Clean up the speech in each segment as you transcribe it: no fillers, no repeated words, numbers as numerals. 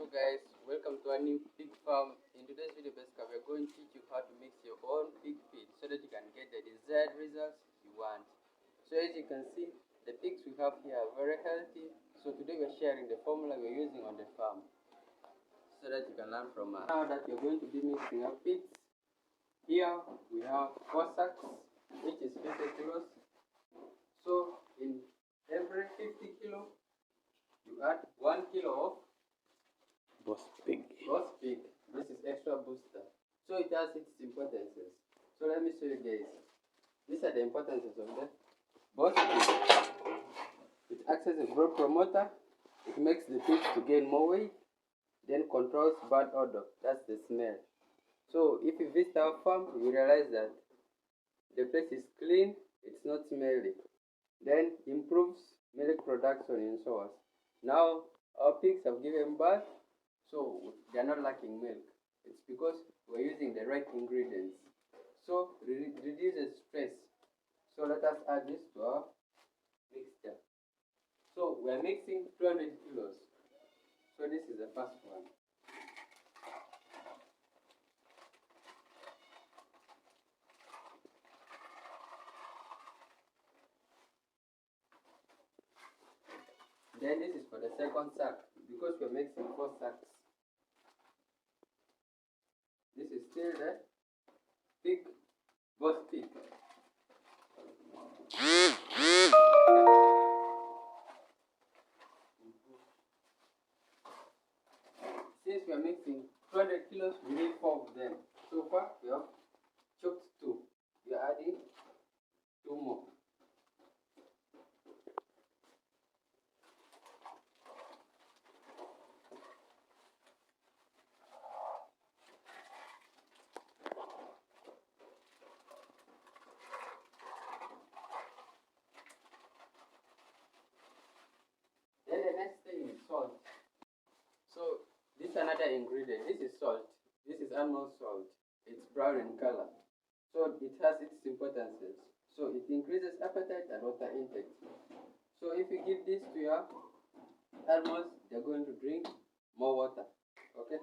Hello guys, welcome to a new pig farm. In today's video basically we're going to teach you how to mix your own pig feed so that you can get the desired results you want. So as you can see, the pigs we have here are very healthy. So today we're sharing the formula we're using on the farm so that you can learn from us. Now that you're going to be mixing up pigs, here we have 4 sacks which is 50 kilos. So in every 50 kilo you add 1 kilo of Boss pig. This is extra booster. So it has its importances. So let me show you guys. These are the importances of the boss pig. It acts as a growth promoter. It makes the pigs to gain more weight. Then controls bad odor. That's the smell. So if you visit our farm, you realize that the place is clean. It's not smelly. Then improves milk production and so on. Now our pigs have given birth. So they are not lacking milk. It's because we're using the right ingredients. So reduces stress. So let us add this to our mixture. So we're mixing 200 kilos. So this is the first one. Then this is for the second sack because we're mixing 4 sacks. This is still the pig, boss pig. Since we are mixing 200 kilos, we need 4 of them. So far, we have chopped 2. We are adding 2 more. Then the next thing is salt. So this is another ingredient. This is salt. This is animal salt. It's brown in color. So it has its importances. So it increases appetite and water intake. So if you give this to your animals, they're going to drink more water. Okay.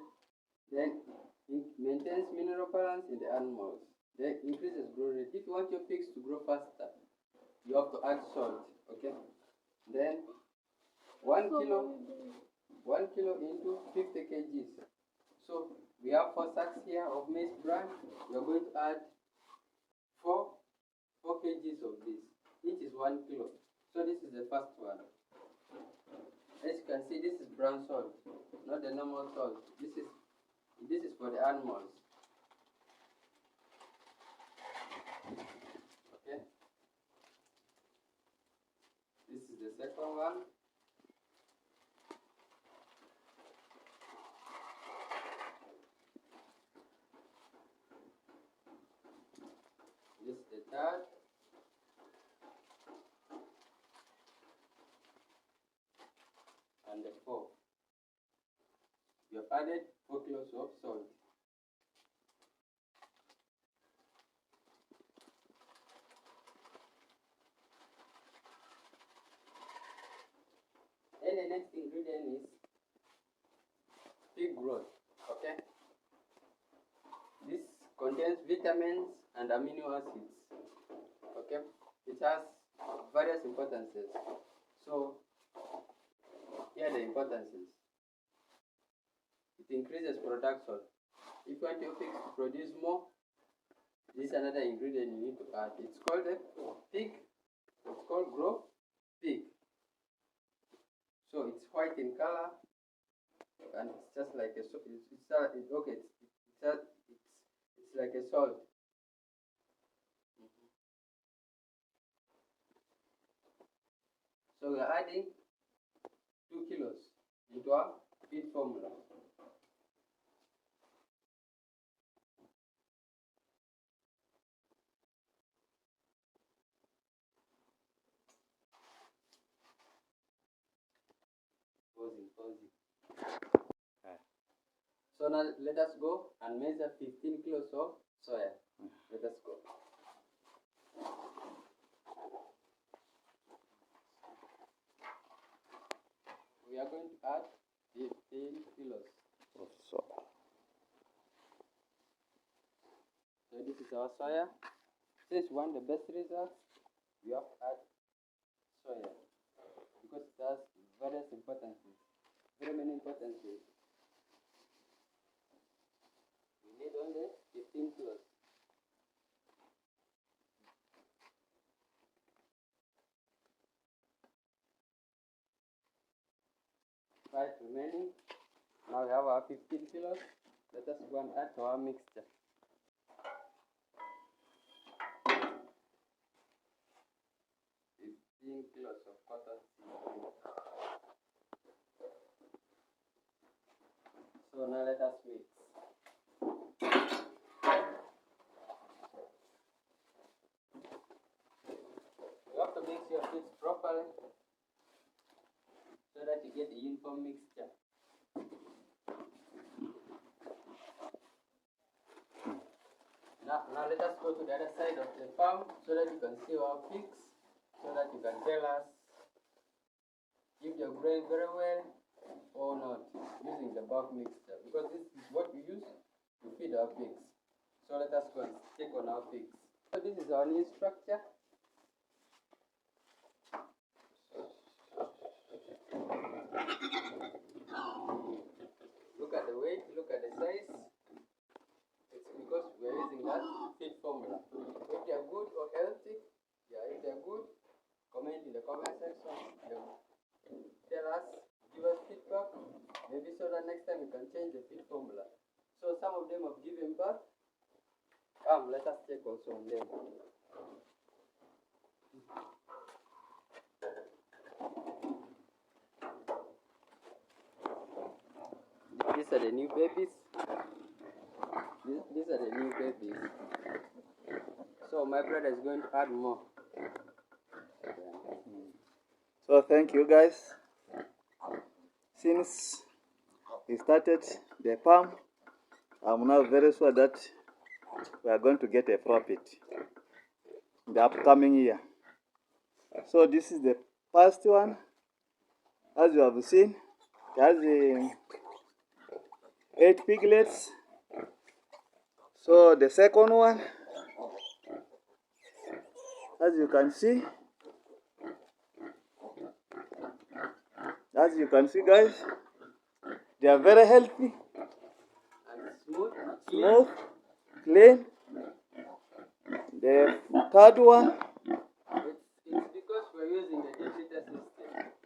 Then it maintains mineral balance in the animals. Then increases growth rate. If you want your pigs to grow faster, you have to add salt. Okay. Then 1 kilo into 50 kgs. So we have 4 sacks here of maize bran. We are going to add 4 kgs of this. Each is 1 kilo. So this is the first one. As you can see, this is brown salt, not the normal salt. This is for the animals. Okay. This is the second one. This is the third. And the fourth. We have added 4 kilos of salt. Then the next ingredient is pig growth. Okay. This contains vitamins and amino acids. Okay. It has various importances. So here are the importances. It increases production. If you want your pigs to produce more, this is another ingredient you need to add. It's called a pig. It's called grow pig. So it's white in color, and it's just like a it's like a salt. So we are adding 2 kilos into our feed formula. So now let us go and measure 15 kilos of soya. Let us go. We are going to add 15 kilos. our soya. Since we want the best results, we have to add soya because it has various importances, very many importances. We need only 15 kilos. 5 remaining. Now we have our 15 kilos. Let us go and add to our mixture. Kilos of cotton seed. So now let us mix. You have to mix your seeds properly so that you get a uniform mixture. Now let us go to the other side of the farm so that you can see our pigs, so that you can tell us if they're growing very well or not using the bulk mixture, because this is what we use to feed our pigs. So let us go and check on our pigs. So this is our new structure. Look at the weight, look at the size. It's because we are using that feed formula. If they are good or healthy, if they are good, comment in the comment section. Tell us, give us feedback, maybe so that next time we can change the feed formula. So some of them have given birth. Come, let us check also on them. These are the new babies. These are the new babies. So my brother is going to add more. So thank you guys. Since we started the farm, I'm now very sure that we are going to get a profit in the upcoming year. So this is the first one. As you have seen, it has 8 piglets. So the second one, as you can see guys, they are very healthy, smooth, clean. The third one, it's because we're using the deep litter system.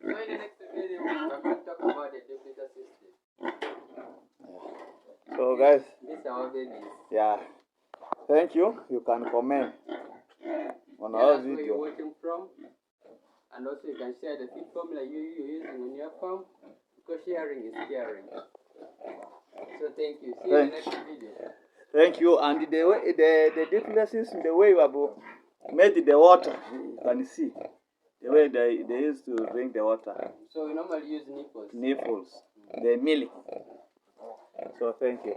So in the next video, we're going to talk about the deep litter system. So guys, these are our babies. Yeah, thank you. You can comment on our video. Where you're watching from, and also you can share the feed formula you're using on your farm, because sharing is caring. So thank you. See you in the next video. Thank you. And the way the differences in the way you have made the water, you can see the way they used to drink the water. So we normally use nipples. Nipples, the milk. So thank you.